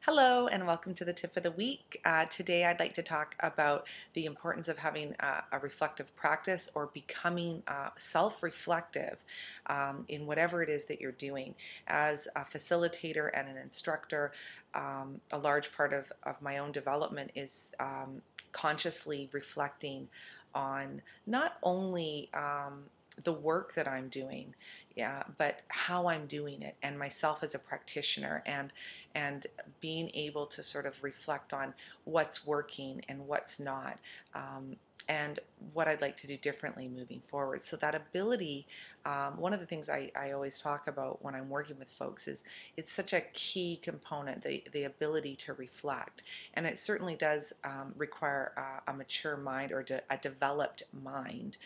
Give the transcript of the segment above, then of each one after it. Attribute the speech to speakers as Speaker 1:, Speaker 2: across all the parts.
Speaker 1: Hello and welcome to the tip of the week. Today I'd like to talk about the importance of having a reflective practice or becoming self-reflective in whatever it is that you're doing. As a facilitator and an instructor, a large part of my own development is consciously reflecting on not only the work that I'm doing, yeah, but how I'm doing it and myself as a practitioner and being able to sort of reflect on what's working and what's not, and what I'd like to do differently moving forward. So that ability, one of the things I always talk about when I'm working with folks is it's such a key component, the ability to reflect. And it certainly does require a mature mind or a developed mind.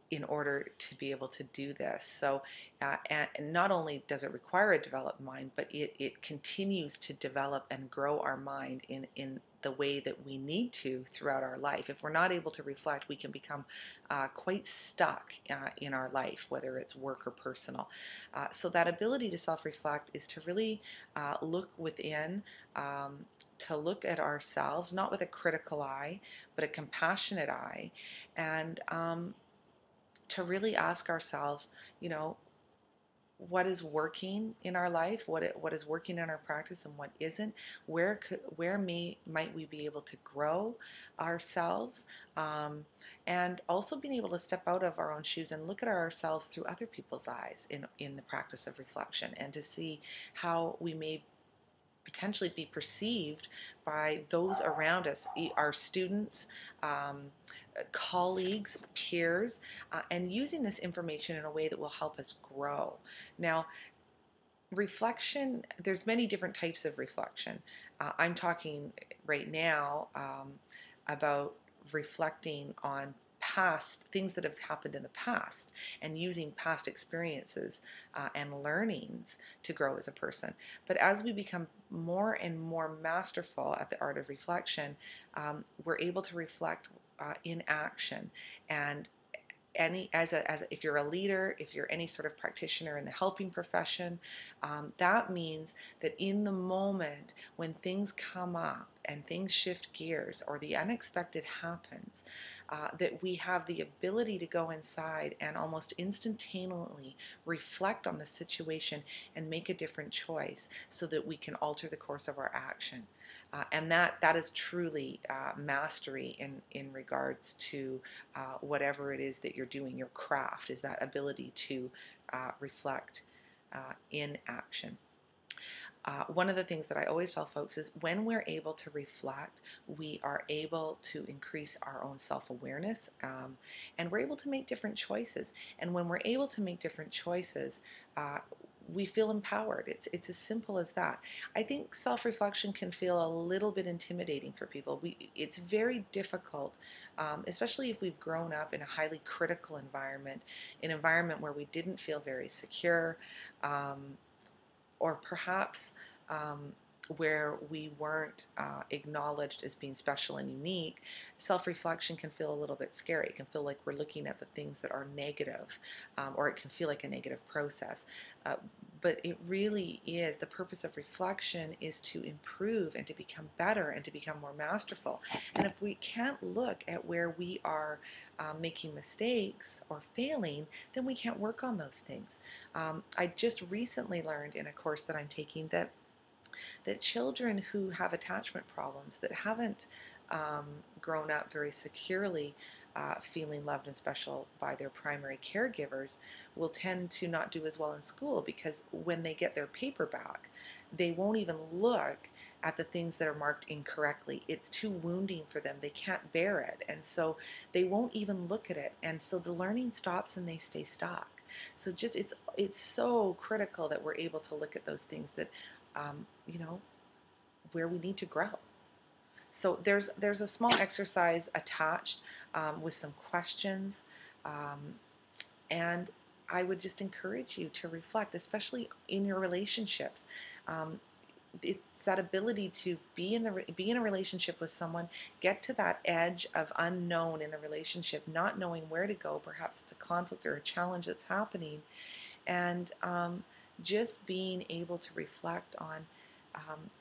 Speaker 1: In order to be able to do this. So, and not only does it require a developed mind, but it continues to develop and grow our mind in the way that we need to throughout our life. If we're not able to reflect, we can become quite stuck in our life, whether it's work or personal. So that ability to self-reflect is to really look within, to look at ourselves, not with a critical eye, but a compassionate eye, and to really ask ourselves, you know, what is working in our life, what is working in our practice, and what isn't. Might we be able to grow ourselves, and also being able to step out of our own shoes and look at ourselves through other people's eyes in the practice of reflection, and to see how we may potentially be perceived by those around us, our students, colleagues, peers, and using this information in a way that will help us grow. Now, reflection, there's many different types of reflection. I'm talking right now about reflecting on past things that have happened in the past and using past experiences and learnings to grow as a person. But as we become more and more masterful at the art of reflection, we're able to reflect in action. And if you're a leader, if you're any sort of practitioner in the helping profession, that means that in the moment when things come up and things shift gears or the unexpected happens, that we have the ability to go inside and almost instantaneously reflect on the situation and make a different choice so that we can alter the course of our action. And that is truly mastery in regards to whatever it is that you're doing. Your craft is that ability to reflect in action. One of the things that I always tell folks is when we're able to reflect, we are able to increase our own self-awareness, and we're able to make different choices. And when we're able to make different choices, we feel empowered. It's as simple as that. I think self-reflection can feel a little bit intimidating for people. It's very difficult, especially if we've grown up in a highly critical environment, an environment where we didn't feel very secure, or perhaps where we weren't acknowledged as being special and unique. Self-reflection can feel a little bit scary. It can feel like we're looking at the things that are negative, or it can feel like a negative process. But it really is, the purpose of reflection is to improve and to become better and to become more masterful. And if we can't look at where we are making mistakes or failing, then we can't work on those things. I just recently learned in a course that I'm taking that children who have attachment problems, that haven't grown up very securely, feeling loved and special by their primary caregivers, will tend to not do as well in school, because when they get their paper back, they won't even look at the things that are marked incorrectly. It's too wounding for them. They can't bear it, and so they won't even look at it, and so the learning stops and they stay stuck. So just it's so critical that we're able to look at those things that you know, where we need to grow. So there's a small exercise attached with some questions, and I would just encourage you to reflect, especially in your relationships. It's that ability to be in a relationship with someone, get to that edge of unknown in the relationship, not knowing where to go. Perhaps it's a conflict or a challenge that's happening, and just being able to reflect on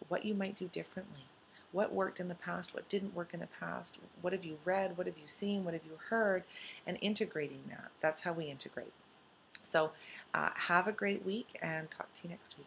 Speaker 1: what you might do differently. What worked in the past, what didn't work in the past, what have you read, what have you seen, what have you heard, and integrating that. That's how we integrate. So have a great week and talk to you next week.